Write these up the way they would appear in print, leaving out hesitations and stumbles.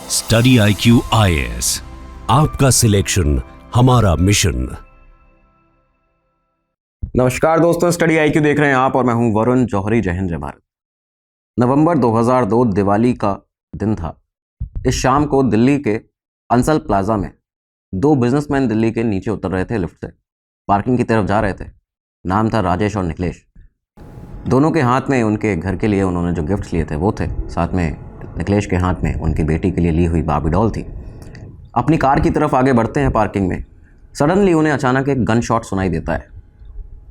Study IQ IAS, आपका selection हमारा mission. नमस्कार दोस्तों, स्टडी IQ देख रहे हैं आप और मैं हूं वरुण जौहरी। जय हिंद जय भारत। नवंबर 2002 दिवाली का दिन था। इस शाम को दिल्ली के अंसल प्लाजा में दो बिजनेसमैन दिल्ली के नीचे उतर रहे थे लिफ्ट से, पार्किंग की तरफ जा रहे थे। नाम था राजेश और निखिलेश। दोनों के हाथ में उनके घर के लिए उन्होंने जो गिफ्ट लिए थे वो थे, साथ में निखिलेश के हाथ में उनकी बेटी के लिए ली हुई बार्बी डॉल थी। अपनी कार की तरफ आगे बढ़ते हैं पार्किंग में। सडनली उन्हें अचानक एक गन शॉट सुनाई देता है।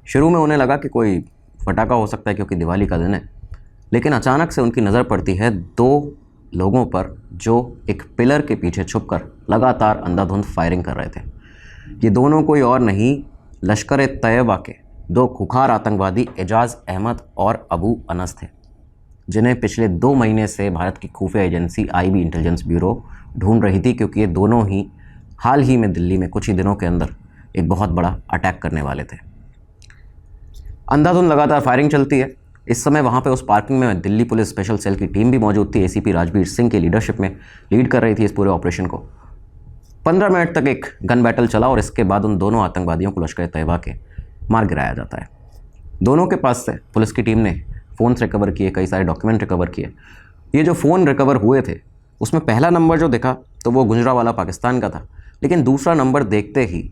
शुरू में उन्हें लगा कि कोई फटाका हो सकता है क्योंकि दिवाली का दिन है, लेकिन अचानक से उनकी नज़र पड़ती है दो लोगों पर जो एक पिलर के पीछे छुपकर लगातार अंधाधुंध फायरिंग कर रहे थे। ये दोनों कोई और नहीं, लश्कर-ए-तैयबा के दो खुखार आतंकवादी एजाज अहमद और अबू अनस थे, जिन्हें पिछले 2 महीने से भारत की खुफिया एजेंसी IB इंटेलिजेंस ब्यूरो ढूंढ रही थी, क्योंकि ये दोनों ही हाल ही में दिल्ली में कुछ ही दिनों के अंदर एक बहुत बड़ा अटैक करने वाले थे। अंधाधुंध लगातार फायरिंग चलती है। इस समय वहाँ पे उस पार्किंग में दिल्ली पुलिस स्पेशल सेल की टीम भी मौजूद थी। ACP राजवीर सिंह की लीडरशिप में लीड कर रही थी इस पूरे ऑपरेशन को। 15 मिनट तक एक गन बैटल चला और इसके बाद उन दोनों आतंकवादियों को लश्कर-ए-तैयबा के मार गिराया जाता है। दोनों के पास से पुलिस की टीम ने फ़ोन्स रिकवर किए, कई सारे डॉक्यूमेंट रिकवर किए। ये जो फ़ोन रिकवर हुए थे उसमें पहला नंबर जो दिखा तो वो गुजरांवाला पाकिस्तान का था, लेकिन दूसरा नंबर देखते ही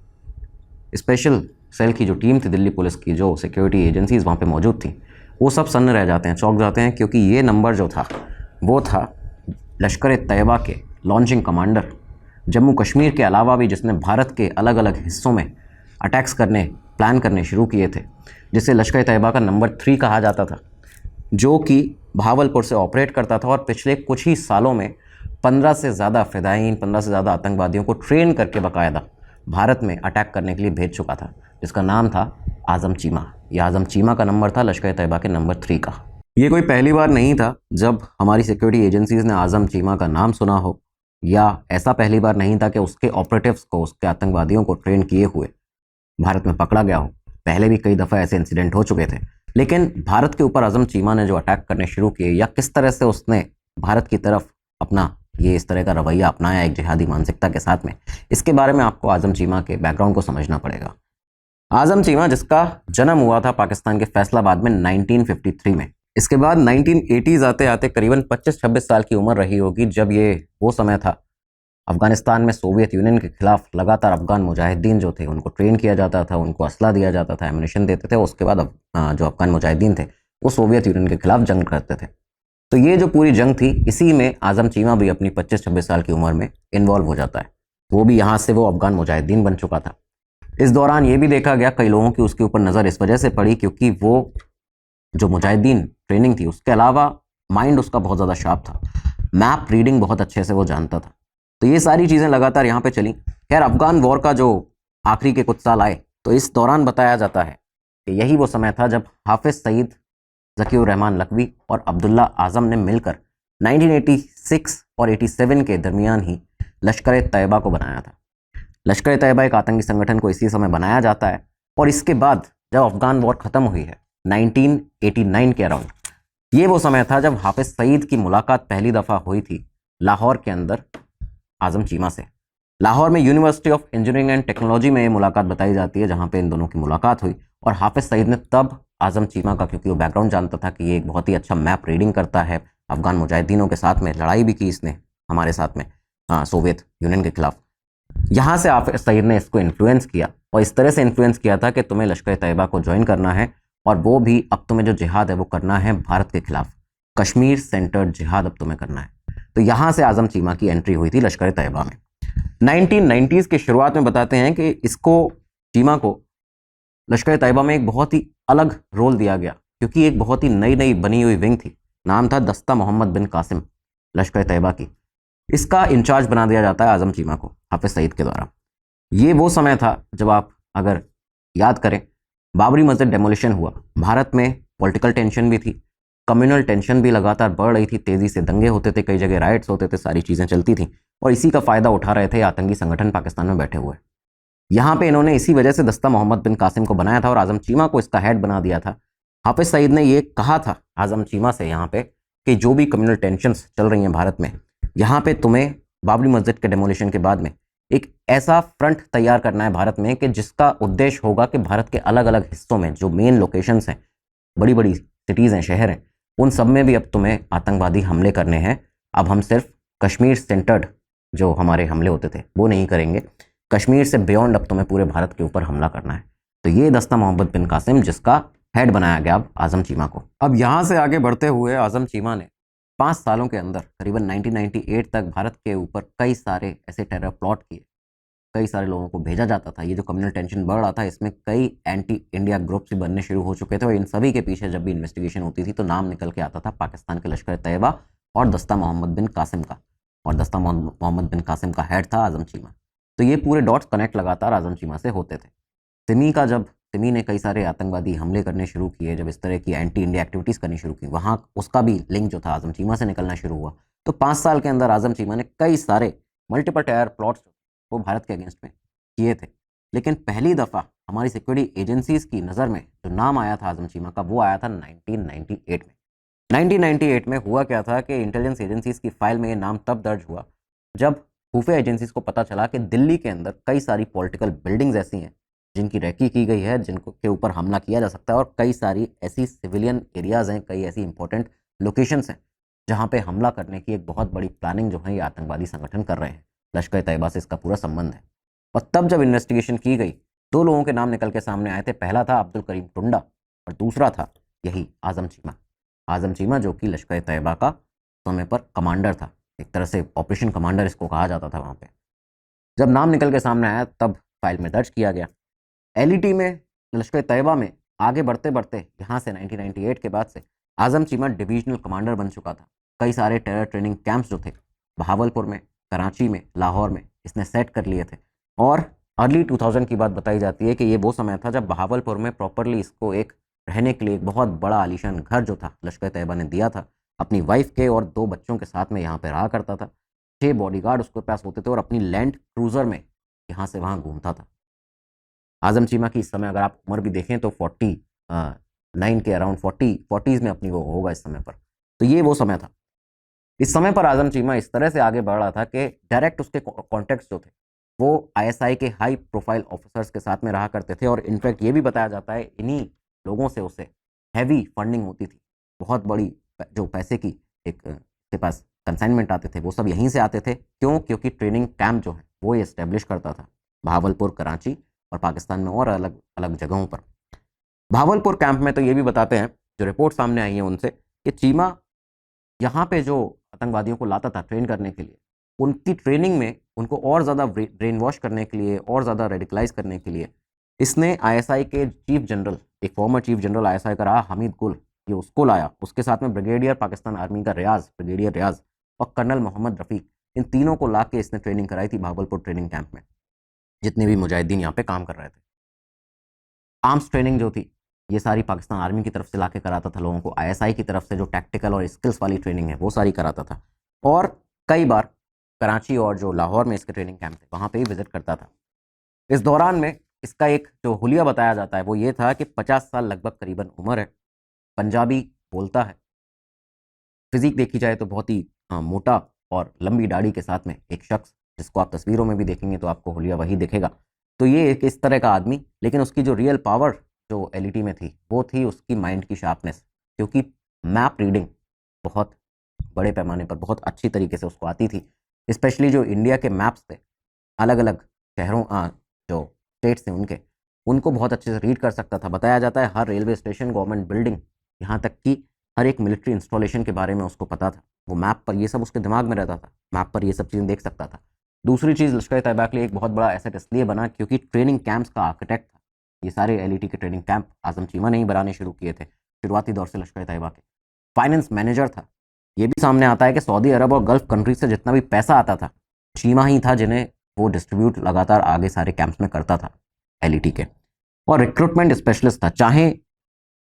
स्पेशल सेल की जो टीम थी दिल्ली पुलिस की, जो सिक्योरिटी एजेंसीज़ वहाँ पे मौजूद थी, वो सब सन्न रह जाते हैं, चौंक जाते हैं, क्योंकि ये नंबर जो था वो था लश्कर-ए-तैयबा के लॉन्चिंग कमांडर, जम्मू कश्मीर के अलावा भी जिसने भारत के अलग अलग हिस्सों में अटैक्स करने प्लान करने शुरू किए थे, जिसे लश्कर-ए-तैयबा का नंबर 3 कहा जाता था, जो कि भावलपुर से ऑपरेट करता था और पिछले कुछ ही सालों में 15 से ज़्यादा फ़िदायीन, 15 से ज़्यादा आतंकवादियों को ट्रेन करके बाकायदा भारत में अटैक करने के लिए भेज चुका था, जिसका नाम था आज़म चीमा। यह आज़म चीमा का नंबर था लश्कर-ए-तैयबा के नंबर 3 का। ये कोई पहली बार नहीं था जब हमारी सिक्योरिटी एजेंसीज़ ने आज़म चीमा का नाम सुना हो, या ऐसा पहली बार नहीं था कि उसके ऑपरेटिव्स को, उसके आतंकवादियों को ट्रेन किए हुए भारत में पकड़ा गया हो। पहले भी कई दफ़ा ऐसे इंसिडेंट हो चुके थे, लेकिन भारत के ऊपर आज़म चीमा ने जो अटैक करने शुरू किए, या किस तरह से उसने भारत की तरफ अपना ये इस तरह का रवैया अपनाया एक जिहादी मानसिकता के साथ में, इसके बारे में आपको आज़म चीमा के बैकग्राउंड को समझना पड़ेगा। आज़म चीमा, जिसका जन्म हुआ था पाकिस्तान के फैसलाबाद में 1953 में, इसके बाद 1980s आते आते करीबन 25-26 साल की उम्र रही होगी, जब ये वो समय था अफ़गानिस्तान में सोवियत यूनियन के खिलाफ लगातार अफ़गान मुजाहिदीन जो थे उनको ट्रेन किया जाता था, उनको असला दिया जाता था, एमुनिशन देते थे। उसके बाद जो अफ़गान मुजाहिदीन थे वो सोवियत यूनियन के खिलाफ जंग करते थे। तो ये जो पूरी जंग थी, इसी में आज़म चीमा भी अपनी 25-26 साल की उम्र में इन्वॉल्व हो जाता है। वो भी यहाँ से वो अफ़गान मुजाहिदीन बन चुका था। इस दौरान ये भी देखा गया, कई लोगों की उसके ऊपर नज़र इस वजह से पड़ी क्योंकि वो जो मुजाहिदीन ट्रेनिंग थी उसके अलावा माइंड उसका बहुत ज़्यादा शार्प था, मैप रीडिंग बहुत अच्छे से वो जानता था। तो ये सारी चीज़ें लगातार यहाँ पे चली। खैर, अफ़गान वॉर का जो आखिरी के कुछ साल आए, तो इस दौरान बताया जाता है कि यही वो समय था जब हाफिज़ सईद, ज़कीउर रहमान लखवी और अब्दुल्ला आज़म ने मिलकर 1986 और 87 के दरमियान ही लश्कर-ए-तैयबा को बनाया था। लश्कर-ए-तैयबा एक आतंकी संगठन को इसी समय बनाया जाता है, और इसके बाद जब अफ़गान वॉर ख़त्म हुई है 1989 के अराउंड, ये वो समय था जब हाफिज़ सईद की मुलाकात पहली दफ़ा हुई थी लाहौर के अंदर आज़म चीमा से। लाहौर में university of engineering and technology में ये मुलाकात बताई जाती है, जहाँ पे इन दोनों की मुलाकात हुई। और हाफिज़ सईद ने तब आज़म चीमा का, क्योंकि वो बैकग्राउंड जानता था कि ये एक बहुत ही अच्छा मैप रीडिंग करता है, अफ़गान मुजाहिदीनों के साथ में लड़ाई भी की इसने हमारे साथ में सोवियत यूनियन के खिलाफ। यहाँ से हाफिज़ सईद ने इसको इन्फ्लुएंस किया, और इस तरह से इन्फ्लुएंस किया था कि तुम्हें लश्कर-ए-तैयबा को ज्वाइन करना है, और वो भी अब तुम्हें जो जिहाद है वो करना है भारत के खिलाफ, कश्मीर सेंटर्ड जिहाद अब तुम्हें करना है। तो यहाँ से आज़म चीमा की एंट्री हुई थी लश्कर-ए-तैयबा में। 1990s की शुरुआत में बताते हैं कि चीमा को लश्कर-ए-तैयबा में एक बहुत ही अलग रोल दिया गया, क्योंकि एक बहुत ही नई बनी हुई विंग थी। नाम था दस्ता मोहम्मद बिन कासिम लश्कर-ए-तैयबा की। इसका इंचार्ज बना दिया जाता है आज़म चीमा को हाफिज़ सईद के द्वारा। ये वो समय था जब आप अगर याद करें, बाबरी मस्जिद डेमोलिशन हुआ, भारत में पॉलिटिकल टेंशन भी थी, कम्युनल टेंशन भी लगातार बढ़ रही थी, तेज़ी से दंगे होते थे, कई जगह राइट्स होते थे, सारी चीज़ें चलती थीं, और इसी का फ़ायदा उठा रहे थे आतंकी संगठन पाकिस्तान में बैठे हुए। यहाँ पे इन्होंने इसी वजह से दस्ता मोहम्मद बिन कासिम को बनाया था और आज़म चीमा को इसका हेड बना दिया था। हाफिज़ सईद ने ये कहा था आज़म चीमा से यहाँ पे कि जो भी कम्युनल टेंशंस चल रही हैं भारत में, यहाँ पे तुम्हें बाबरी मस्जिद के डेमोलिशन के बाद में एक ऐसा फ्रंट तैयार करना है भारत में कि जिसका उद्देश्य होगा कि भारत के अलग अलग हिस्सों में जो मेन लोकेशंस हैं, बड़ी बड़ी सिटीज़ हैं, शहर हैं, उन सब में भी अब तुम्हें आतंकवादी हमले करने हैं। अब हम सिर्फ कश्मीर सेंटर्ड जो हमारे हमले होते थे वो नहीं करेंगे, कश्मीर से बियॉन्ड अब तुम्हें पूरे भारत के ऊपर हमला करना है। तो ये दस्ता मोहम्मद बिन कासिम, जिसका हेड बनाया गया अब आज़म चीमा को। अब यहाँ से आगे बढ़ते हुए आज़म चीमा ने 5 सालों के अंदर करीबन 1998 तक भारत के ऊपर कई सारे ऐसे टेरर प्लॉट किए, कई सारे लोगों को भेजा जाता था। ये जो कम्युनल टेंशन बढ़ रहा था, इसमें कई एंटी इंडिया ग्रुप्स भी बनने शुरू हो चुके थे और इन सभी के पीछे जब भी इन्वेस्टिगेशन होती थी तो नाम निकल के आता था पाकिस्तान के लश्कर तैयबा और दस्ता मोहम्मद बिन कासिम का, और दस्ता मोहम्मद बिन कासिम का हेड था आज़म चीमा। तो ये पूरे डॉट्स कनेक्ट लगातार आज़म चीमा से होते थे। सिमी ने कई सारे आतंकवादी हमले करने शुरू किए, जब इस तरह की एंटी इंडिया एक्टिविटीज़ करनी शुरू की, वहाँ उसका भी लिंक जो था आज़म चीमा से निकलना शुरू हुआ। तो 5 साल के अंदर आज़म चीमा ने कई सारे मल्टीपल टेरर प्लॉट्स वो भारत के अगेंस्ट में किए थे। लेकिन पहली दफ़ा हमारी सिक्योरिटी एजेंसीज़ की नज़र में जो नाम आया था आज़म चीमा का, वो आया था 1998 में। 1998 में हुआ क्या था कि इंटेलिजेंस एजेंसीज़ की फाइल में ये नाम तब दर्ज हुआ जब खुफिया एजेंसीज़ को पता चला कि दिल्ली के अंदर कई सारी पॉलिटिकल बिल्डिंग्स ऐसी हैं जिनकी रैकी की गई है, जिनको के ऊपर हमला किया जा सकता है, और कई सारी ऐसी सिविलियन एरियाज़ हैं, कई ऐसी इंपॉर्टेंट लोकेशंस हैं जहाँ पे हमला करने की एक बहुत बड़ी प्लानिंग जो है ये आतंकवादी संगठन कर रहे हैं। लश्कर तैयबा से इसका पूरा संबंध है। और तब जब इन्वेस्टिगेशन की गई, 2 लोगों के नाम निकल के सामने आए थे। पहला था अब्दुल करीम टुंडा और दूसरा था यही आज़म चीमा जो कि लश्कर तैयबा का समय पर कमांडर था, एक तरह से ऑपरेशन कमांडर इसको कहा जाता था वहाँ पे। जब नाम निकल के सामने आया तब फाइल में दर्ज किया गया। एलईटी में, लश्कर तैयबा में आगे बढ़ते बढ़ते यहाँ से 1998 के बाद से आज़म चीमा डिविजनल कमांडर बन चुका था। कई सारे टेरर ट्रेनिंग कैंप्स जो थे बहावलपुर में, कराची में, लाहौर में इसने सेट कर लिए थे। और अर्ली 2000 की बात बताई जाती है कि ये वो समय था जब बहावलपुर में प्रॉपरली इसको एक रहने के लिए एक बहुत बड़ा आलीशान घर जो था लश्कर तैयबा ने दिया था। अपनी वाइफ के और 2 बच्चों के साथ में यहाँ पर रहा करता था। 6 बॉडीगार्ड उसके पास होते थे और अपनी लैंड क्रूज़र में यहाँ से वहाँ घूमता था। आज़म चीमा की इस समय अगर आप उम्र भी देखें तो 49 के अराउंड 40s में अपनी वो होगा इस समय पर। तो ये वो समय था। इस समय पर आज़म चीमा इस तरह से आगे बढ़ रहा था कि डायरेक्ट उसके कॉन्टेक्ट्स जो थे वो आईएसआई के हाई प्रोफाइल ऑफिसर्स के साथ में रहा करते थे। और इनफैक्ट ये भी बताया जाता है इन्हीं लोगों से उसे हैवी फंडिंग होती थी। बहुत बड़ी जो पैसे की एक के पास कंसाइनमेंट आते थे वो सब यहीं से आते थे। क्यों? क्योंकि ट्रेनिंग कैंप जो है वो इस्टेब्लिश करता था बहावलपुर, कराची और पाकिस्तान में और अलग अलग जगहों पर। बहावलपुर कैंप में तो ये भी बताते हैं, जो रिपोर्ट सामने आई है उनसे, कि चीमा यहाँ पे जो आतंकवादियों को लाता था ट्रेन करने के लिए, उनकी ट्रेनिंग में उनको और ज़्यादा ब्रेन वॉश करने के लिए, और ज़्यादा रेडिकलाइज करने के लिए इसने आईएसआई के चीफ जनरल, एक फॉर्मर चीफ जनरल आईएसआई का रहा हमीद गुल, ये उसको लाया। उसके साथ में ब्रिगेडियर पाकिस्तान आर्मी का ब्रिगेडियर रियाज और कर्नल मोहम्मद रफ़ीक, इन तीनों को ला के इसने ट्रेनिंग कराई थी बहावलपुर ट्रेनिंग कैंप में, जितने भी मुजाहिदीन यहाँ पे काम कर रहे थे। आर्म्स ट्रेनिंग जो थी ये सारी पाकिस्तान आर्मी की तरफ से लाके कराता था लोगों को। आईएसआई की तरफ से जो टैक्टिकल और स्किल्स वाली ट्रेनिंग है वो सारी कराता था। और कई बार कराची और जो लाहौर में इसके ट्रेनिंग कैंप थे वहाँ पे ही विजिट करता था। इस दौरान में इसका एक जो हुलिया बताया जाता है वो ये था कि 50 साल लगभग करीबन उम्र है, पंजाबी बोलता है, फिजिक देखी जाए तो बहुत ही मोटा और लंबी दाढ़ी के साथ में एक शख्स, जिसको आप तस्वीरों में भी देखेंगे तो आपको हुलिया वही दिखेगा। तो ये एक इस तरह का आदमी, लेकिन उसकी जो रियल पावर जो एलईटी में थी वो थी उसकी माइंड की शार्पनेस, क्योंकि मैप रीडिंग बहुत बड़े पैमाने पर बहुत अच्छी तरीके से उसको आती थी। स्पेशली जो इंडिया के मैप्स थे, अलग अलग शहरों जो स्टेट्स थे उनको बहुत अच्छे से रीड कर सकता था। बताया जाता है हर रेलवे स्टेशन, गवर्नमेंट बिल्डिंग, यहाँ तक कि हर एक मिलिट्री इंस्टॉलेशन के बारे में उसको पता था। वो मैप पर ये सब उसके दिमाग में रहता था, मैप पर ये सब चीज़ें देख सकता था। दूसरी चीज़, लश्कर तैयबा के लिए एक बहुत बड़ा एसेट इसलिए बना क्योंकि ट्रेनिंग कैंप्स का आर्किटेक्ट था। ये सारे एलईटी के ट्रेनिंग कैंप आज़म चीमा ने ही बनाने शुरू किए थे शुरुआती दौर से लश्कर तैयबा के। फाइनेंस मैनेजर था। ये भी सामने आता है कि सऊदी अरब और गल्फ कंट्री से जितना भी पैसा आता था चीमा ही था जिन्हें वो डिस्ट्रीब्यूट लगातार आगे सारे कैंप्स में करता था एलईटी के। और रिक्रूटमेंट स्पेशलिस्ट था, चाहे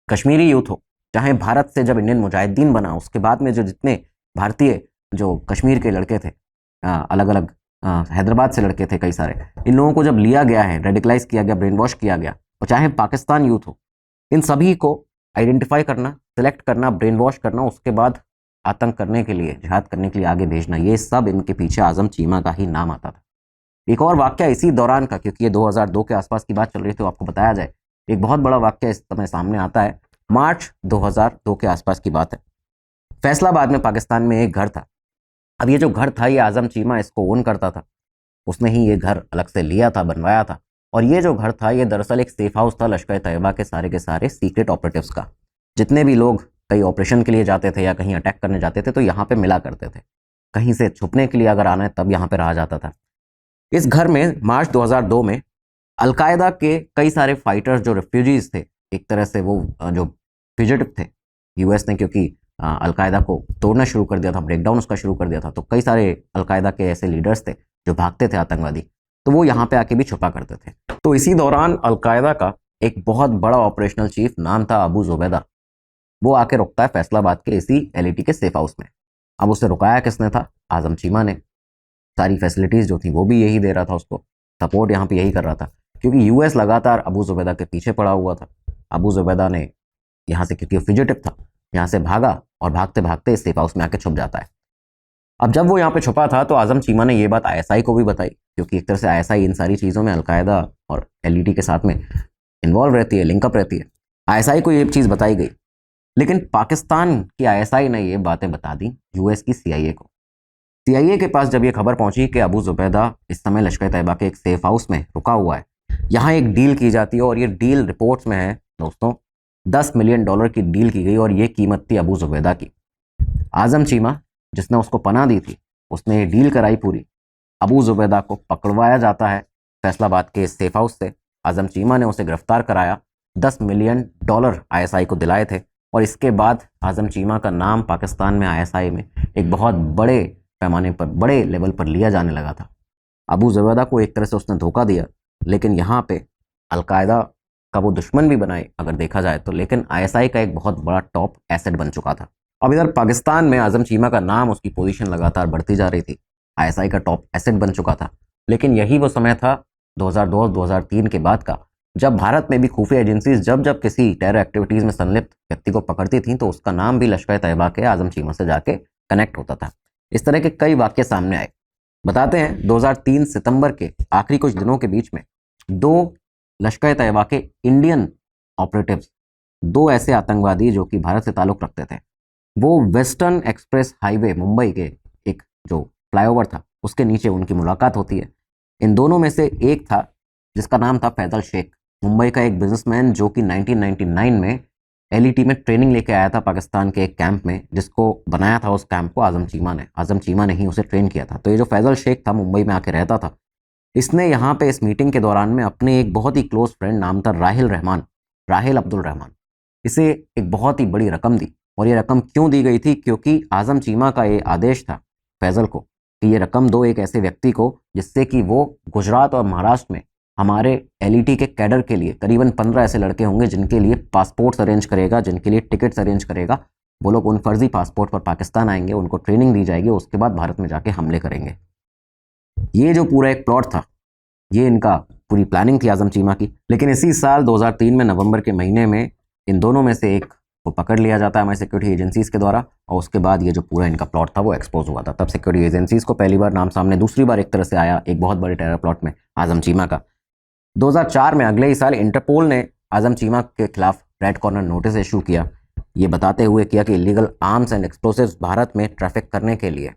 कश्मीरी यूथ हो, चाहे भारत से जब इंडियन मुजाहिदीन बना उसके बाद में जो जितने भारतीय जो कश्मीर के लड़के थे, अलग अलग हैदराबाद से लड़के थे कई सारे, इन लोगों को जब लिया गया है, रेडिकलाइज किया गया, ब्रेन वॉश किया गया, और चाहे पाकिस्तान यूथ हो, इन सभी को आइडेंटिफाई करना, सिलेक्ट करना, ब्रेन वॉश करना, उसके बाद आतंक करने के लिए, जिहाद करने के लिए आगे भेजना, ये सब इनके पीछे आज़म चीमा का ही नाम आता था। एक और वाक़या इसी दौरान का, क्योंकि ये 2002 के आसपास की बात चल रही थी, तो आपको बताया जाए, एक बहुत बड़ा वाक़या इस समय सामने आता है। मार्च 2002 के आसपास की बात है। फैसलाबाद में पाकिस्तान में एक घर था। अब ये जो घर था, ये आज़म चीमा इसको ओन करता था। उसने ही ये घर अलग से लिया था, बनवाया था। और ये जो घर था, ये दरअसल एक सेफ हाउस था लश्कर तैयबा के सारे सीक्रेट ऑपरेटिव्स का। जितने भी लोग कहीं ऑपरेशन के लिए जाते थे या कहीं अटैक करने जाते थे, तो यहाँ पे मिला करते थे। कहीं से छुपने के लिए अगर आना है तब यहाँ पे रहा जाता था। इस घर में मार्च 2002 में अलकायदा के कई सारे फाइटर्स जो रेफ्यूजीज थे, एक तरह से वो जो फ्यूजिटिव थे, यूएस ने क्योंकि अलकायदा को तोड़ना शुरू कर दिया था, ब्रेकडाउन उसका शुरू कर दिया था, तो कई सारे अलकायदा के ऐसे लीडर्स थे जो भागते थे आतंकवादी, तो वो यहाँ पे आके भी छुपा करते थे। तो इसी दौरान अलकायदा का एक बहुत बड़ा ऑपरेशनल चीफ, नाम था अबू जुबैदा, वो आके रुकता है फैसलाबाद के इसी एलईटी के सेफ हाउस में। अब उसे रुकाया किसने था? आज़म चीमा ने। सारी फैसिलिटीज़ जो थी वो भी यही दे रहा था उसको, सपोर्ट यहाँ पे यही कर रहा था, क्योंकि यूएस लगातार अबू जुबैदा के पीछे पड़ा हुआ था। अबू जुबैदा ने यहाँ से, क्योंकि फ्यूजिटिव था, यहाँ से भागा और भागते भागते इस सेफ हाउस में आके छुप जाता है। अब जब वो यहाँ पे छुपा था तो आज़म चीमा ने ये बात आईएसआई को भी बताई, क्योंकि एक तरह से आईएसआई इन सारी चीज़ों में अलकायदा और एलईटी के साथ में इन्वॉल्व रहती है, लिंकअप रहती है। आईएसआई को ये चीज़ बताई गई, लेकिन पाकिस्तान की आईएसआई ने ये बातें बता दी यूएस की सीआईए को। सीआईए के पास जब ये खबर पहुंची कि अबू जुबैदा इस समय लश्कर तैयबा के एक सेफ हाउस में रुका हुआ है, यहाँ एक डील की जाती है, और ये डील रिपोर्ट्स में है दोस्तों, $10 मिलियन की डील की गई, और ये कीमत थी अबू जुबैदा की। आज़म चीमा जिसने उसको पनाह दी थी, उसने ये डील कराई पूरी। अबू जुबैदा को पकड़वाया जाता है फैसलाबाद के सेफ हाउस से। आज़म चीमा ने उसे गिरफ्तार कराया, $10 मिलियन आईएसआई को दिलाए थे, और इसके बाद आज़म चीमा का नाम पाकिस्तान में आईएसआई में एक बहुत बड़े पैमाने पर, बड़े लेवल पर लिया जाने लगा था। अबू जुबैदा को एक तरह से उसने धोखा दिया, लेकिन यहाँ पे अलकायदा का वो दुश्मन भी बनाए अगर देखा जाए तो, लेकिन आईएसआई का एक बहुत बड़ा टॉप एसेट बन चुका था। अब इधर पाकिस्तान में आज़म चीमा का नाम, उसकी पोजीशन लगातार बढ़ती जा रही थी, आईएसआई का टॉप एसेट बन चुका था। लेकिन यही वो समय था 2002-2003 के बाद का, जब भारत में भी खुफिया एजेंसीज जब किसी टेरर एक्टिविटीज़ में संलिप्त व्यक्ति को पकड़ती थी, तो उसका नाम भी लश्कर तैयबा के आज़म चीमा से जाके कनेक्ट होता था। इस तरह के कई वाक़ये सामने आए। बताते हैं 2003 सितंबर के आखिरी कुछ दिनों के बीच में 2 लश्कर तैयबा के इंडियन ऑपरेटिव्स, 2 ऐसे आतंकवादी जो कि भारत से ताल्लुक़ रखते थे, वो वेस्टर्न एक्सप्रेस हाईवे मुंबई के एक जो फ्लाईओवर था उसके नीचे उनकी मुलाकात होती है। इन दोनों में से एक था जिसका नाम था फैजल शेख, मुंबई का एक बिजनेसमैन जो कि 1999 में एलईटी में ट्रेनिंग लेके आया था पाकिस्तान के एक कैंप में, जिसको बनाया था उस कैंप को आज़म चीमा ने ही उसे ट्रेन किया था। तो ये जो फैजल शेख था, मुंबई में आके रहता था, इसने यहाँ पे इस मीटिंग के दौरान में अपने एक बहुत ही क्लोज फ्रेंड, नाम था राहिल अब्दुल रहमान, इसे एक बहुत ही बड़ी रकम दी। और ये रकम क्यों दी गई थी? क्योंकि आज़म चीमा का ये आदेश था फैज़ल को कि ये रकम दो एक ऐसे व्यक्ति को जिससे कि वो गुजरात और महाराष्ट्र में हमारे एलईटी के कैडर के लिए करीबन 15 ऐसे लड़के होंगे जिनके लिए पासपोर्ट्स अरेंज करेगा, जिनके लिए टिकट्स अरेंज करेगा। वो लोग उन फर्जी पासपोर्ट पर पाकिस्तान आएंगे, उनको ट्रेनिंग दी जाएगी, उसके बाद भारत में जाके हमले करेंगे। ये जो पूरा एक प्लॉट था, ये इनका पूरी प्लानिंग थी आज़म चीमा की। लेकिन इसी साल 2003 में नवंबर के महीने में इन दोनों में से एक को पकड़ लिया जाता है हमारी सिक्योरिटी एजेंसीज़ के द्वारा, और उसके बाद ये जो पूरा इनका प्लॉट था वो एक्सपोज हुआ था। तब सिक्योरिटी एजेंसीज़ को पहली बार नाम सामने दूसरी बार एक तरह से आया एक बहुत बड़े टेरर प्लॉट में आज़म चीमा का। 2004 में अगले ही साल इंटरपोल ने आज़म चीमा के खिलाफ रेड कॉर्नर नोटिस इशू किया, ये बताते हुए किया कि illegal arms and explosives Bharat में ट्रैफिक करने के लिए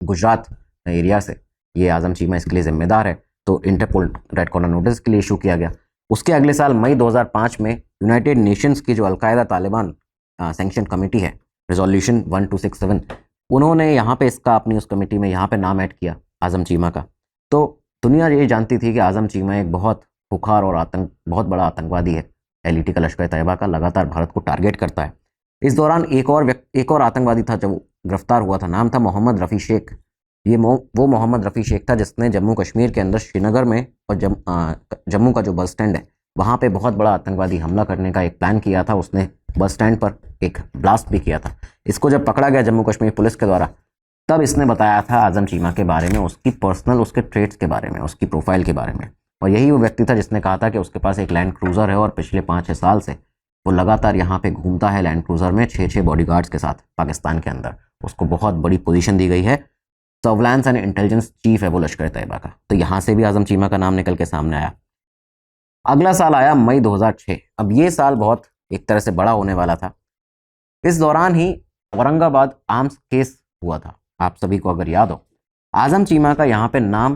गुजरात एरिया से ये आज़म चीमा इसके लिए जिम्मेदार है। तो इंटरपोल रेड कॉर्नर नोटिस के लिए इशू किया गया। उसके अगले साल मई 2005 में यूनाइटेड नेशंस की जो अलकायदा तालिबान सैंक्शन कमेटी है, रिजोल्यूशन 1267, उन्होंने यहाँ पे इसका अपनी उस कमेटी में यहाँ पे नाम ऐड किया आज़म चीमा का। तो दुनिया ये जानती थी कि आज़म चीमा एक बहुत खुखार और बहुत बड़ा आतंकवादी है, एलईटी का लश्कर तैयबा का, लगातार भारत को टारगेट करता है। इस दौरान एक और आतंकवादी था जो गिरफ्तार हुआ था, नाम था मोहम्मद रफ़ी शेख। ये वो मोहम्मद रफ़ी शेख था जिसने जम्मू कश्मीर के अंदर श्रीनगर में और जम्मू का जो बस स्टैंड है वहाँ पे बहुत बड़ा आतंकवादी हमला करने का एक प्लान किया था। उसने बस स्टैंड पर एक ब्लास्ट भी किया था। इसको जब पकड़ा गया जम्मू कश्मीर पुलिस के द्वारा, तब इसने बताया था आज़म चीमा के बारे में, उसकी पर्सनल, उसके ट्रेड्स के बारे में, उसकी प्रोफाइल के बारे में। और यही वो व्यक्ति था जिसने कहा था कि उसके पास एक लैंड क्रूज़र है और पिछले 5-6 साल से वो लगातार यहाँ पे घूमता है लैंड क्रूजर में 6 बॉडीगार्ड्स के साथ पाकिस्तान के अंदर। उसको बहुत बड़ी पोजीशन दी गई है, सर्विलांस एंड इंटेलिजेंस चीफ है वो लश्कर तैयबा का। तो यहाँ से भी आजम चीमा का नाम निकल के सामने आया। अगला साल आया मई 2006। अब ये साल बहुत एक तरह से बड़ा होने वाला था। इस दौरान ही औरंगाबाद आर्म्स केस हुआ था, आप सभी को अगर याद हो। आजम चीमा का यहाँ पे नाम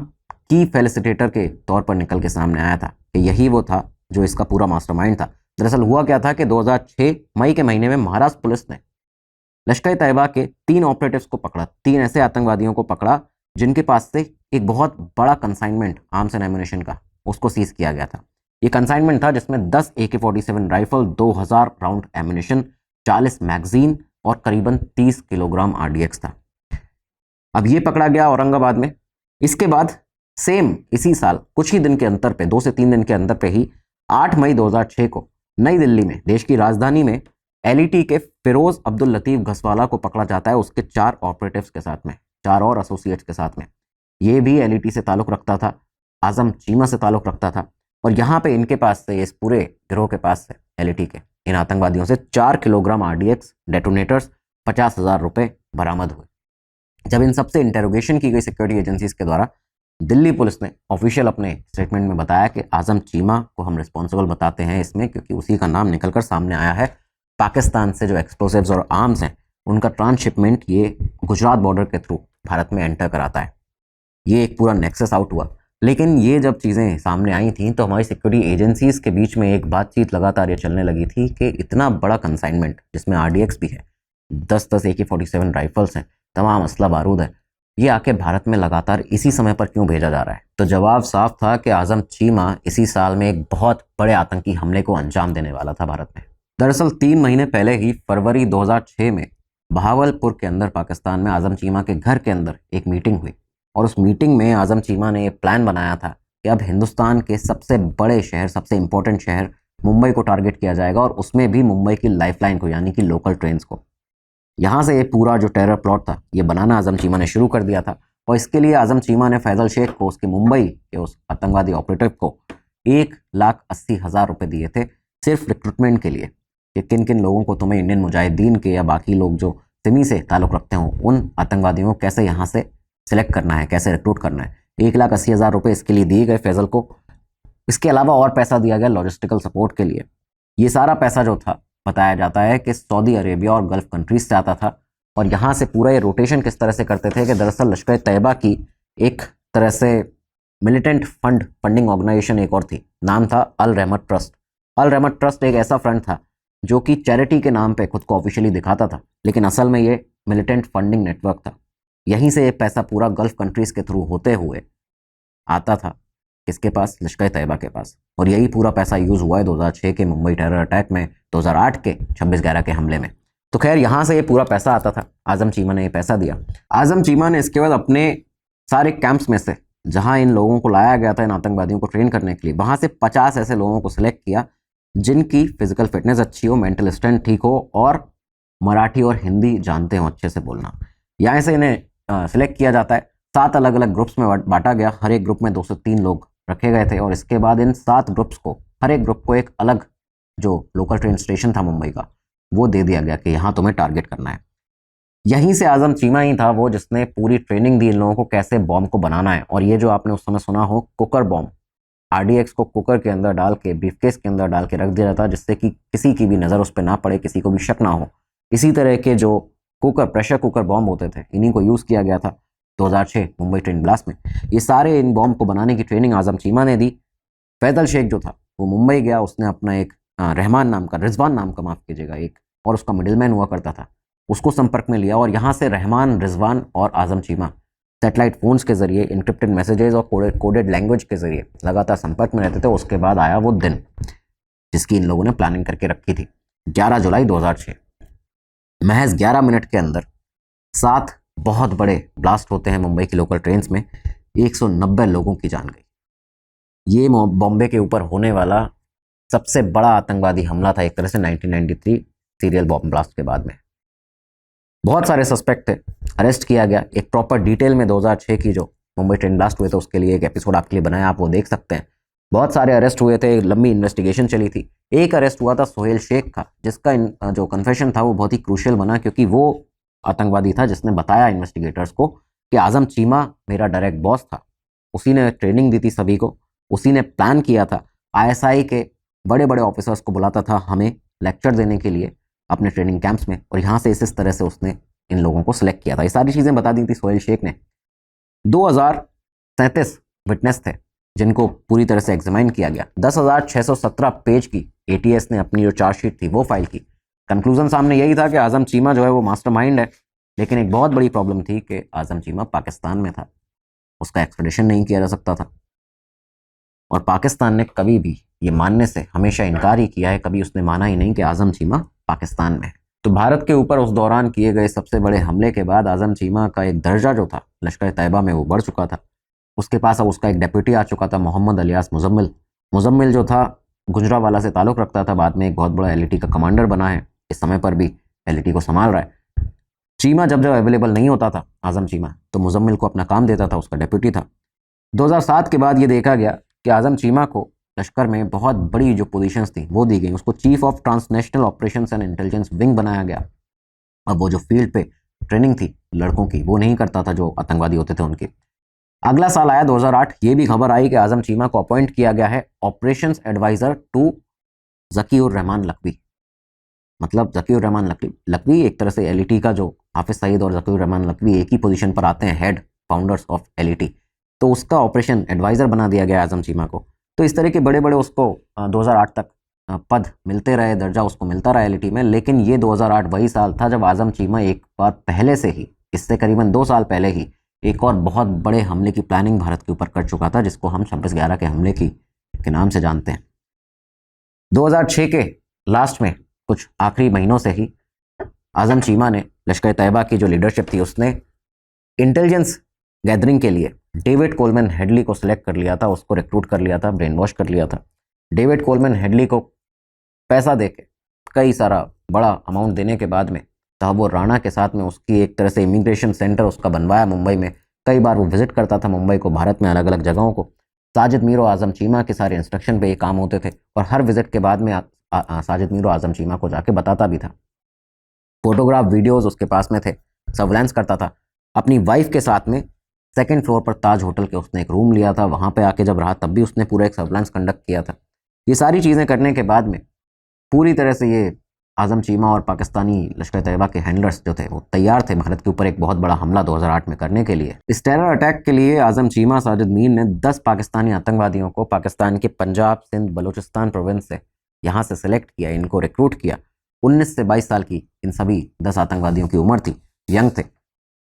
की फेलिसिटेटर के तौर पर निकल के सामने आया था कि यही वो था जो इसका पूरा मास्टरमाइंड था। दरअसल हुआ क्या था कि 2006 मई के महीने में महाराष्ट्र पुलिस ने लश्कर तैयबा के 3 ऑपरेटिव्स को पकड़ा, 3 ऐसे आतंकवादियों को पकड़ा जिनके पास से एक बहुत बड़ा कंसाइनमेंट आर्म्स एंड एम्यूनिशन का उसको सीज किया गया था। ये कंसाइनमेंट था जिसमें 10 AK-47 rifle, 2000 round ammunition, 40 magazine और करीबन 30 किलोग्राम RDX था। अब ये पकड़ा गया औरंगाबाद में। इसके बाद सेम इसी साल कुछ ही दिन के अंतर पे, 2 से 3 दिन के अंतर पे ही 8 मई 2006 को नई दिल्ली में, देश की राजधानी में, LET के फिरोज अब्दुल लतीफ घसवाला को पकड़ा जाता है उसके 4 ऑपरेटिव्स के साथ में, 4 और एसोसिएट्स के साथ में। ये भी LET से ताल्लुक़ रखता था, आजम चीमा से ताल्लुक़ रखता था। और यहाँ पे इनके पास से, इस पूरे गिरोह के पास से, LET के इन आतंकवादियों से 4 किलोग्राम RDX, डेटोनेटर्स, 50,000 रुपये बरामद हुए। जब इन सबसे इंटेरोगेशन की गई सिक्योरिटी एजेंसीज के द्वारा, दिल्ली पुलिस ने ऑफिशियल अपने स्टेटमेंट में बताया कि आजम चीमा को हम रिस्पॉन्सिबल बताते हैं इसमें, क्योंकि उसी का नाम निकलकर सामने आया है। पाकिस्तान से जो एक्सप्लोसिव्स और आर्म्स हैं उनका ट्रांसशिपमेंट ये गुजरात बॉर्डर के थ्रू भारत में एंटर कराता है। ये एक पूरा नेक्सस आउट हुआ। लेकिन ये जब चीज़ें सामने आई थी तो हमारी सिक्योरिटी एजेंसीज के बीच में एक बातचीत लगातार ये चलने लगी थी कि इतना बड़ा कंसाइनमेंट जिसमें RDX भी है, 10 AK-47 राइफल्स हैं, तमाम असला बारूद है, ये आके भारत में लगातार इसी समय पर क्यों भेजा जा रहा है? तो जवाब साफ था कि आजम चीमा इसी साल में एक बहुत बड़े आतंकी हमले को अंजाम देने वाला था भारत में। दरअसल 3 महीने पहले ही फरवरी 2006 में बहावलपुर के अंदर पाकिस्तान में आजम चीमा के घर के अंदर एक मीटिंग हुई और उस मीटिंग में आजम चीमा ने एक प्लान बनाया था कि अब हिंदुस्तान के सबसे बड़े शहर, सबसे इंपॉर्टेंट शहर मुंबई को टारगेट किया जाएगा और उसमें भी मुंबई की लाइफलाइन को, यानी कि लोकल ट्रेन्स को। यहाँ से ये पूरा जो टेरर प्लॉट था ये बनाना आजम चीमा ने शुरू कर दिया था। और इसके लिए आजम चीमा ने फैजल शेख को, उसके मुंबई के उस आतंकवादी ऑपरेटिव को 1,80,000 रुपये दिए थे सिर्फ रिक्रूटमेंट के लिए कि किन किन लोगों को तुम्हें इंडियन मुजाहिदीन के या बाकी लोग जो सिमी से ताल्लुक़ रखते हों उन आतंकवादियों को कैसे यहाँ से सिलेक्ट करना है, कैसे रिक्रूट करना है। 1,80,000 रुपये इसके लिए दिए गए फैजल को। इसके अलावा और पैसा दिया गया लॉजिस्टिकल सपोर्ट के लिए। ये सारा पैसा जो था बताया जाता है कि सऊदी अरेबिया और गल्फ कंट्रीज से आता था। और यहाँ से पूरा ये रोटेशन किस तरह से करते थे कि दरअसल लश्कर तैयबा की एक तरह से मिलिटेंट फंडिंग ऑर्गेनाइजेशन एक और थी, नाम था अल रहमत ट्रस्ट। अल रहमत ट्रस्ट एक ऐसा फ्रंट था जो कि चैरिटी के नाम पे खुद को ऑफिशियली दिखाता था, लेकिन असल में ये मिलिटेंट फंडिंग नेटवर्क था। यहीं से ये पैसा पूरा गल्फ कंट्रीज़ के थ्रू होते हुए आता था किसके पास? लश्कर तैयबा के पास। और यही पूरा पैसा यूज़ हुआ है 2006 के मुंबई टेरर अटैक में, 2008 के 26/11 के हमले में। तो खैर यहाँ से ये पूरा पैसा आता था, आजम चीमा ने ये पैसा दिया। आजम चीमा ने इसके बाद अपने सारे कैंप्स में से जहाँ इन लोगों को लाया गया था, इन आतंकवादियों को ट्रेन करने के लिए, वहाँ से 50 ऐसे लोगों को सिलेक्ट किया जिनकी फिजिकल फिटनेस अच्छी हो, मेंटल स्ट्रेंथ ठीक हो और मराठी और हिंदी जानते हो अच्छे से बोलना। यहाँ से इन्हें सिलेक्ट किया जाता है। 7 अलग अलग ग्रुप्स में बांटा गया। हर एक ग्रुप में 2 से 3 लोग रखे गए थे और इसके बाद इन 7 ग्रुप्स को, हर एक ग्रुप को एक अलग जो लोकल ट्रेन स्टेशन था मुंबई का, वो दे दिया गया कि यहाँ तुम्हें टारगेट करना है। यहीं से आजम चीमा ही था वो जिसने पूरी ट्रेनिंग दी इन लोगों को कैसे बॉम्ब को बनाना है। और ये जो आपने उस समय सुना हो कुकर बॉम्ब, RDX को कुकर के अंदर डाल के, ब्रीफकेस के अंदर डाल के रख दिया जाता जिससे कि किसी की भी नज़र उस पर ना पड़े, किसी को भी शक ना हो। इसी तरह के जो कुकर, प्रेशर कुकर बॉम्ब होते थे, इन्हीं को यूज़ किया गया था 2006 मुंबई ट्रेन ब्लास्ट में। ये सारे इन बॉम्ब को बनाने की ट्रेनिंग आजम चीमा ने दी। फैजल शेख जो था वो मुंबई गया, उसने अपना एक रिजवान नाम का माफ़ कीजिएगा, एक और उसका मिडिलमैन हुआ करता था, उसको संपर्क में लिया और यहाँ से रहमान, रिजवान और आजम चीमा सैटेलाइट फ़ोन्स के ज़रिए, इंक्रिप्टेड मैसेजेस और कोडेड लैंग्वेज के ज़रिए लगातार संपर्क में रहते थे। उसके बाद आया वो दिन जिसकी इन लोगों ने प्लानिंग करके रखी थी, 11 जुलाई 2006। महज 11 मिनट के अंदर 7 बहुत बड़े ब्लास्ट होते हैं मुंबई की लोकल ट्रेन्स में। 190 लोगों की जान गई। ये बॉम्बे के ऊपर होने वाला सबसे बड़ा आतंकवादी हमला था एक तरह से 1993 सीरियल बॉम्ब ब्लास्ट के बाद में। बहुत सारे सस्पेक्ट थे, अरेस्ट किया गया। एक प्रॉपर डिटेल में 2006 की जो मुंबई ट्रेन ब्लास्ट हुए थे उसके लिए एक एपिसोड आपके लिए बनाया, आप वो देख सकते हैं। बहुत सारे अरेस्ट हुए थे, लंबी इन्वेस्टिगेशन चली थी। एक अरेस्ट हुआ था सोहेल शेख का, जिसका जो कन्फेशन था वो बहुत ही क्रूशियल बना, क्योंकि वो आतंकवादी था जिसने बताया इन्वेस्टिगेटर्स को कि आज़म चीमा मेरा डायरेक्ट बॉस था। उसी ने ट्रेनिंग दी थी सभी को, उसी ने प्लान किया था। आईएसआई के बड़े बड़े ऑफिसर्स को बुलाता था हमें लेक्चर देने के लिए अपने ट्रेनिंग कैंप्स में, और यहाँ से इस तरह से उसने इन लोगों को सिलेक्ट किया था। ये सारी चीज़ें बता दी थी सोहेल शेख ने। 2037 विटनेस थे जिनको पूरी तरह से एग्जामिन किया गया। 10,617 पेज की एटीएस ने अपनी जो चार्जशीट थी वो फाइल की। कंक्लूजन सामने यही था कि आज़म चीमा जो है वो मास्टरमाइंड है, लेकिन एक बहुत बड़ी प्रॉब्लम थी कि आज़म चीमा पाकिस्तान में था, उसका एक्सट्रेडिशन नहीं किया जा सकता था, और पाकिस्तान ने कभी भी ये मानने से हमेशा इनकार ही किया है, कभी उसने माना ही नहीं कि आज़म चीमा पाकिस्तान में है। तो भारत के ऊपर उस दौरान किए गए सबसे बड़े हमले के बाद आज़म चीमा का एक दर्जा जो था लश्कर तैयबा में वो बढ़ चुका था। उसके पास अब उसका एक डेप्यूटी आ चुका था, मोहम्मद अलियास मुजम्मिल। मुजम्मिल जो था गुजरावाला से ताल्लुक़ रखता था, बाद में एक बहुत बड़ा एलईटी का कमांडर बना है, इस समय पर भी एलईटी को संभाल रहा है। चीमा जब जब अवेलेबल नहीं होता था आज़म चीमा, तो मुजम्मिल को अपना काम देता था, उसका डेप्यूटी था। 2007 के बाद ये देखा गया कि आज़म चीमा को लश्कर में बहुत बड़ी जो पोजीशंस थी वो दी गई। उसको chief of transnational operations and intelligence wing बनाया गया। अब वो जो फील्ड पे ट्रेनिंग थी लड़कों की वो नहीं करता था जो आतंकवादी होते थे उनकी। अगला साल आया 2008, ये भी खबर आई कि आज़म चीमा को अपॉइंट किया गया है operations adviser to ज़कीउर Rahman Lakhvi. मतलब ज़कीउर रहमान लखवी एक तरह से एलईटी का, जो हाफिज़ सईद और ज़कीउर रहमान लखवी एक ही पोजीशन पर आते हैं, हेड फाउंडर्स ऑफ एलईटी, तो उसका ऑपरेशन एडवाइज़र बना दिया गया आज़म चीमा को। तो इस तरह के बड़े बड़े उसको 2008 तक पद मिलते रहे, दर्जा उसको मिलता रहा एलईटी में। लेकिन ये 2008 वही साल था जब आज़म चीमा एक बार पहले से ही, इससे करीबन 2 साल पहले ही, एक और बहुत बड़े हमले की प्लानिंग भारत के ऊपर कर चुका था, जिसको हम 26/11 के हमले के नाम से जानते हैं। 2006 के लास्ट में कुछ आखिरी महीनों से ही आज़म चीमा ने लश्कर तैयबा की जो लीडरशिप थी उसने इंटेलिजेंस गैदरिंग के लिए डेविड कोलमैन हेडली को सिलेक्ट कर लिया था, उसको रिक्रूट कर लिया था, ब्रेन वॉश कर लिया था। डेविड कोलमैन हेडली को पैसा देके, कई सारा बड़ा अमाउंट देने के बाद में तहव्वुर राणा के साथ में उसकी एक तरह से इमिग्रेशन सेंटर उसका बनवाया मुंबई में। कई बार वो विजिट करता था मुंबई को, भारत में अलग अलग जगहों को। साजिद मीर और आज़म चीमा के सारे इंस्ट्रक्शन पे ये काम होते थे, और हर विजिट के बाद में साजिद मीर और आज़म चीमा को जाके बताता भी था। फोटोग्राफ वीडियोज़ उसके पास में थे, सर्विलांस करता था। अपनी वाइफ के साथ में 2nd फ्लोर पर ताज होटल के उसने एक रूम लिया था, वहाँ पे आके जब रहा तब भी उसने पूरा एक सर्विलांस कंडक्ट किया था। ये सारी चीज़ें करने के बाद में पूरी तरह से ये आज़म चीमा और पाकिस्तानी लश्कर तैयबा के हैंडलर्स जो थे वो तैयार थे भारत के ऊपर एक बहुत बड़ा हमला 2008 में करने के लिए। इस टेरर अटैक के लिए आज़म चीमा, साजिद मीर ने 10 पाकिस्तानी आतंकवादियों को पाकिस्तान के पंजाब, सिंध, बलूचिस्तान प्रोविंस से यहाँ से सिलेक्ट किया, इनको रिक्रूट किया। 19 से 22 साल की इन सभी 10 आतंकवादियों की उम्र थी, यंग थे।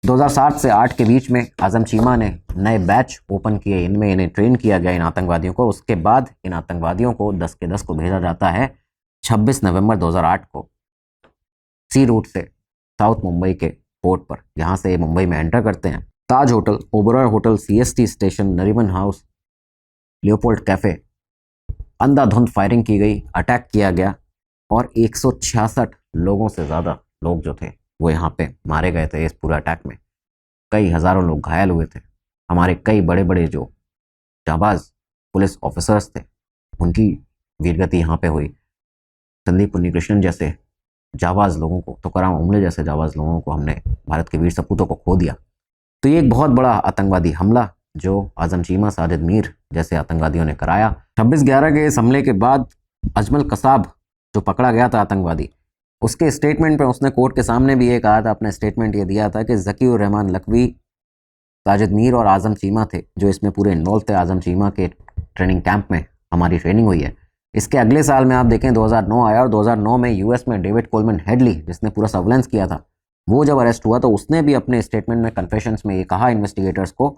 2007 से 8 के बीच में आज़म चीमा ने नए बैच ओपन किए, इनमें इन्हें ट्रेन किया गया इन आतंकवादियों को। उसके बाद इन आतंकवादियों को 10 के 10 को भेजा जाता है 26 नवंबर 2008 को सी रूट से साउथ मुंबई के पोर्ट पर। यहाँ से मुंबई में एंटर करते हैं। Taj hotel, Oberoi hotel, CST station, Nariman house, Leopold cafe, अंधाधुंध फायरिंग की गई, अटैक किया गया, और 166 लोगों से ज़्यादा लोग जो थे वो यहाँ पे मारे गए थे इस पूरे अटैक में। कई हज़ारों लोग घायल हुए थे। हमारे कई बड़े बड़े जो जाबाज पुलिस ऑफिसर्स थे उनकी वीरगति यहाँ पे हुई। संदीप उन्नीकृष्णन जैसे जाबाज लोगों को, तुकाराम उमले जैसे जाबाज लोगों को हमने, भारत के वीर सपूतों को खो दिया। तो ये एक बहुत बड़ा आतंकवादी हमला जो आज़म चीमा, साजिद मीर जैसे आतंकवादियों ने कराया। 26/11 के इस हमले के बाद अजमल कसाब जो पकड़ा गया था आतंकवादी, उसके स्टेटमेंट पे उसने कोर्ट के सामने भी ये कहा था, अपना स्टेटमेंट ये दिया था कि ज़कीउर रहमान लखवी, साजिद मीर और आज़म चीमा थे जो इसमें पूरे इन्वॉल्व थे। आज़म चीमा के ट्रेनिंग कैंप में हमारी ट्रेनिंग हुई है। इसके अगले साल में आप देखें 2009 आया, और 2009 में यूएस में डेविड कोलमैन हेडली जिसने पूरा सर्विलांस किया था, वो जब अरेस्ट हुआ तो उसने भी अपने स्टेटमेंट में, कन्फेशंस में ये कहा, इन्वेस्टिगेटर्स को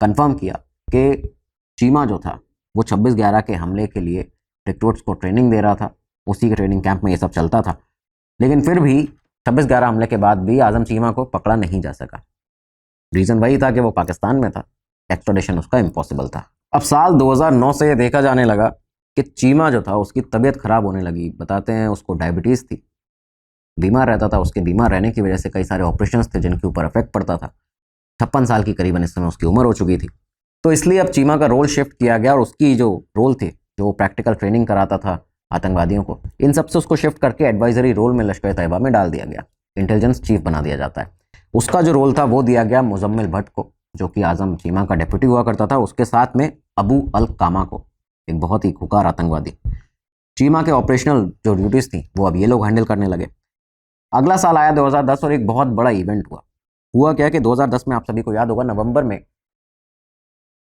कंफर्म किया कि चीमा जो था वो 26/11 के हमले के लिए रिक्रूट्स को ट्रेनिंग दे रहा था, उसी के ट्रेनिंग कैंप में ये सब चलता था। लेकिन फिर भी 26/11 हमले के बाद भी आज़म चीमा को पकड़ा नहीं जा सका। रीज़न वही था कि वो पाकिस्तान में था, एक्स्ट्राडिशन उसका इम्पॉसिबल था। अब साल 2009 से ये देखा जाने लगा कि चीमा जो था उसकी तबीयत ख़राब होने लगी। बताते हैं उसको डायबिटीज़ थी, बीमार रहता था। उसके बीमार रहने की वजह से कई सारे ऑपरेशंस थे जिनके ऊपर इफेक्ट पड़ता था। 56 साल की करीबन इस समय उसकी उम्र हो चुकी थी। तो इसलिए अब चीमा का रोल शिफ्ट किया गया, और उसकी जो रोल थी जो प्रैक्टिकल ट्रेनिंग कराता था आतंकवादियों को, इन सब से उसको शिफ्ट करके एडवाइजरी रोल में लश्कर तैयबा में डाल दिया गया, इंटेलिजेंस चीफ बना दिया जाता है। उसका जो रोल था वो दिया गया मुजम्मिल भट्ट को, जो कि आज़म चीमा का डेप्यूटी हुआ करता था, उसके साथ में अबू अल कामा को, एक बहुत ही खुकार आतंकवादी। चीमा के ऑपरेशनल जो ड्यूटीज़ थी वो अब ये लोग हैंडल करने लगे। अगला साल आया 2010 और एक बहुत बड़ा इवेंट हुआ क्या कि 2010 में आप सभी को याद होगा, नवंबर में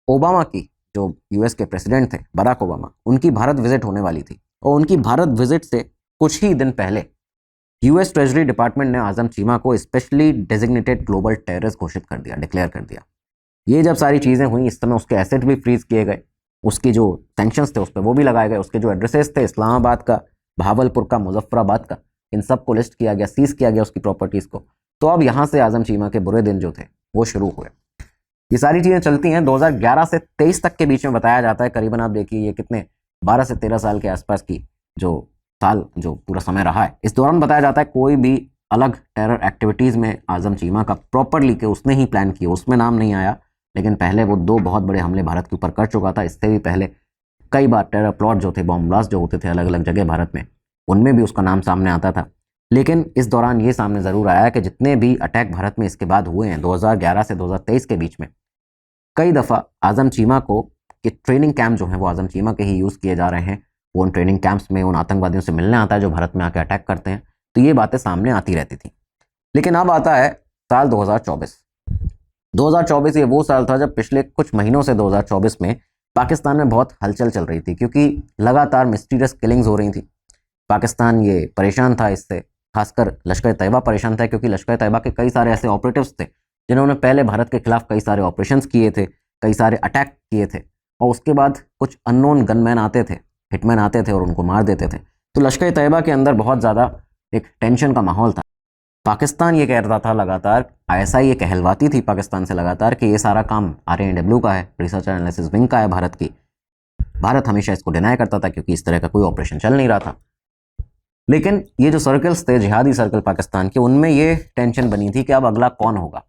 ओबामा की, जो यूएस के प्रेसिडेंट थे बराक ओबामा, उनकी भारत विजिट होने वाली थी। और उनकी भारत विजिट से कुछ ही दिन पहले यूएस ट्रेजरी डिपार्टमेंट ने आज़म चीमा को स्पेशली डेजिग्नेटेड ग्लोबल टेररिस्ट घोषित कर दिया, डिक्लेयर कर दिया। ये जब सारी चीज़ें हुई, इस समय उसके एसेट भी फ्रीज किए गए, उसकी जो सैंक्शंस थे उस पर वो भी लगाए गए, उसके जो एड्रेसेस थे इस्लामाबाद का, भावलपुर का, मुजफ्फराबाद का, इन सब को लिस्ट किया गया, सीज किया गया उसकी प्रॉपर्टीज़ को। तो अब यहाँ से आज़म चीमा के बुरे दिन जो थे वो शुरू हुए। ये सारी चीज़ें चलती हैं 2011 से 23 तक के बीच में बताया जाता है। करीबन आप देखिए ये कितने 12 से 13 साल के आसपास की जो पूरा समय रहा है, इस दौरान बताया जाता है कोई भी अलग टेरर एक्टिविटीज़ में आज़म चीमा का प्रॉपरली के उसने ही प्लान किया, उसमें नाम नहीं आया। लेकिन पहले वो 2 बहुत बड़े हमले भारत के ऊपर कर चुका था। इससे भी पहले कई बार टेरर प्लॉट जो थे, बॉम्ब ब्लास्ट जो होते थे अलग अलग जगह भारत में, उनमें भी उसका नाम सामने आता था। लेकिन इस दौरान ये सामने ज़रूर आया कि जितने भी अटैक भारत में इसके बाद हुए हैं 2011 से 2023 के बीच में, कई दफ़ा आज़म चीमा को कि ट्रेनिंग कैंप जो हैं वो आज़म चीमा के ही यूज़ किए जा रहे हैं। वो उन ट्रेनिंग कैंप्स में उन आतंकवादियों से मिलने आता है जो भारत में आके अटैक करते हैं। तो ये बातें सामने आती रहती थी। लेकिन अब आता है साल 2024। 2024 ये वो साल था जब पिछले कुछ महीनों से 2024 में पाकिस्तान में बहुत हलचल चल रही थी, क्योंकि लगातार मिस्टीरियस किलिंग्स हो रही थी। पाकिस्तान ये परेशान था इससे, खासकर लश्कर तैयबा परेशान था, क्योंकि लश्कर तैयबा के कई सारे ऐसे ऑपरेटिव्स थे जिन्होंने पहले भारत के खिलाफ कई सारे ऑपरेशंस किए थे, कई सारे अटैक किए थे, और उसके बाद कुछ अननोन गनमैन आते थे, हिटमैन आते थे और उनको मार देते थे। तो लश्कर तैयबा के अंदर बहुत ज़्यादा एक टेंशन का माहौल था। पाकिस्तान ये कह रहा था लगातार, ISI ये कहलवाती थी पाकिस्तान से लगातार कि ये सारा काम RANW का है, रिसर्च एंड एनालिसिस विंग का है भारत की। भारत हमेशा इसको डिनाई करता था क्योंकि इस तरह का कोई ऑपरेशन चल नहीं रहा था। लेकिन ये जो सर्कल्स थे, जिहादी सर्कल पाकिस्तान के, उनमें ये टेंशन बनी थी कि अब अगला कौन होगा।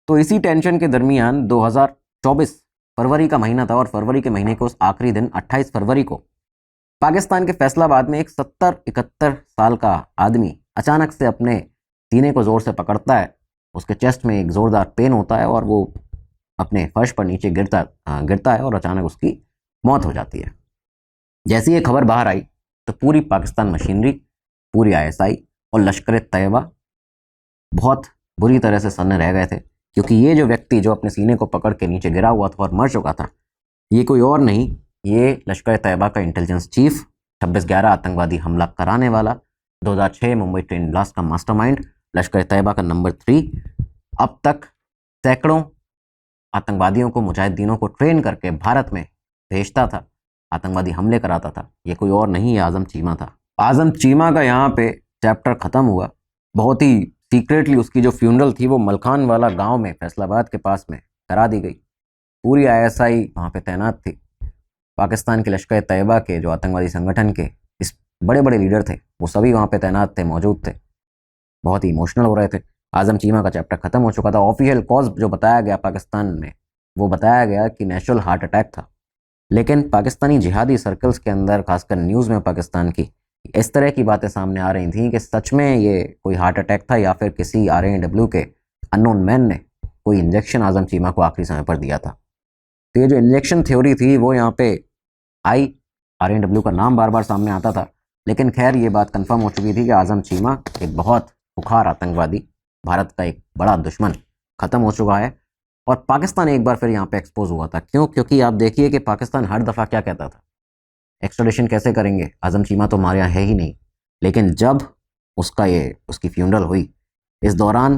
तो इसी टेंशन के दरमियान 2024 फरवरी का महीना था, और फरवरी के महीने के उस आखिरी दिन 28 फरवरी को पाकिस्तान के फैसलाबाद में एक 70-71 साल का आदमी अचानक से अपने सीने को ज़ोर से पकड़ता है। उसके चेस्ट में एक ज़ोरदार पेन होता है और वो अपने फर्श पर नीचे गिरता है और अचानक उसकी मौत हो जाती है। जैसी ये खबर बाहर आई तो पूरी पाकिस्तान मशीनरी, पूरी ISI और लश्कर तैयबा बहुत बुरी तरह से सन्न रह गए थे, क्योंकि ये जो व्यक्ति जो अपने सीने को पकड़ के नीचे गिरा हुआ था और मर चुका था, ये कोई और नहीं, ये लश्कर तैयबा का इंटेलिजेंस चीफ, 26/11 आतंकवादी हमला कराने वाला, 2006 मुंबई ट्रेन ब्लास्ट का मास्टरमाइंड, लश्कर तैयबा का नंबर 3, अब तक सैकड़ों आतंकवादियों को, मुजाहिदीनों को ट्रेन करके भारत में भेजता था, आतंकवादी हमले कराता था। ये कोई और नहीं, ये आज़म चीमा था। आज़म चीमा का यहाँ पे चैप्टर ख़त्म हुआ। बहुत ही सीक्रेटली उसकी जो फ्यूनरल थी वो मलखान वाला गांव में, फैसलाबाद के पास में करा दी गई। पूरी ISI वहाँ पे तैनात थी। पाकिस्तान के लश्कर तैयबा के जो आतंकवादी संगठन के इस बड़े बड़े लीडर थे वो सभी वहाँ पे तैनात थे, मौजूद थे। बहुत ही इमोशनल हो रहे थे। आज़म चीमा का चैप्टर ख़त्म हो चुका था। ऑफिशियल कॉज जो बताया गया पाकिस्तान में, वो बताया गया कि नेचुरल हार्ट अटैक था। लेकिन पाकिस्तानी जिहादी सर्कल्स के अंदर, खासकर न्यूज़ में पाकिस्तान की, इस तरह की बातें सामने आ रही थी कि सच में ये कोई हार्ट अटैक था या फिर किसी RANW के अननोन मैन ने कोई इंजेक्शन आज़म चीमा को आखिरी समय पर दिया था। तो ये जो इंजेक्शन थ्योरी थी वो यहाँ पे आई, RANW का नाम बार बार सामने आता था, लेकिन खैर ये बात कंफर्म हो चुकी थी कि आज़म चीमा एक बहुत खुखार आतंकवादी, भारत का एक बड़ा दुश्मन, ख़त्म हो चुका है। और पाकिस्तान एक बार फिर यहाँ पे एक्सपोज हुआ था। क्यों? क्योंकि आप देखिए कि पाकिस्तान हर दफ़ा क्या कहता था, एक्स्ट्राडिशन कैसे करेंगे, आज़म चीमा तो हमारे यहाँ है ही नहीं। लेकिन जब उसकी फ्यूनरल हुई, इस दौरान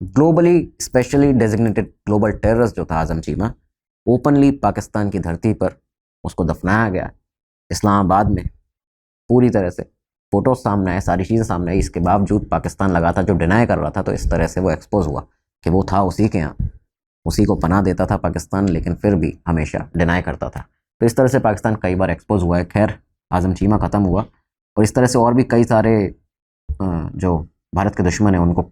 globally specially designated global terrorist जो था आज़म चीमा, ओपनली पाकिस्तान की धरती पर उसको दफनाया गया इस्लामाबाद में। पूरी तरह से फ़ोटोज सामने आए, सारी चीज़ें सामने आई। इसके बावजूद पाकिस्तान लगातार जो डिनाई कर रहा था, तो इस तरह से वो एक्सपोज हुआ कि वो था उसी के यहाँ, उसी को पनाह देता था पाकिस्तान, लेकिन फिर भी हमेशा डिनाई करता था। तो इस तरह से पाकिस्तान कई बार एक्सपोज हुआ है। खैर, आज़म चीमा ख़त्म हुआ, और इस तरह से और भी कई सारे जो भारत के दुश्मन हैं उनको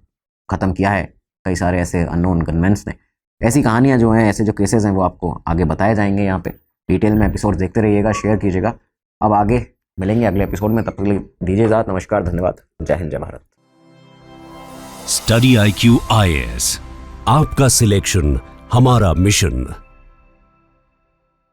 ख़त्म किया है कई सारे ऐसे अननोन गनमैन्स ने। ऐसी कहानियाँ जो हैं, ऐसे जो केसेस हैं, वो आपको आगे बताए जाएंगे यहाँ पे। डिटेल में एपिसोड देखते रहिएगा, शेयर कीजिएगा। अब आगे मिलेंगे अगले एपिसोड में, तब तक के लिए दीजिए इजाज़त। नमस्कार, धन्यवाद, जय हिंद, जय भारत। स्टडी IQ IAS, आपका सिलेक्शन हमारा मिशन।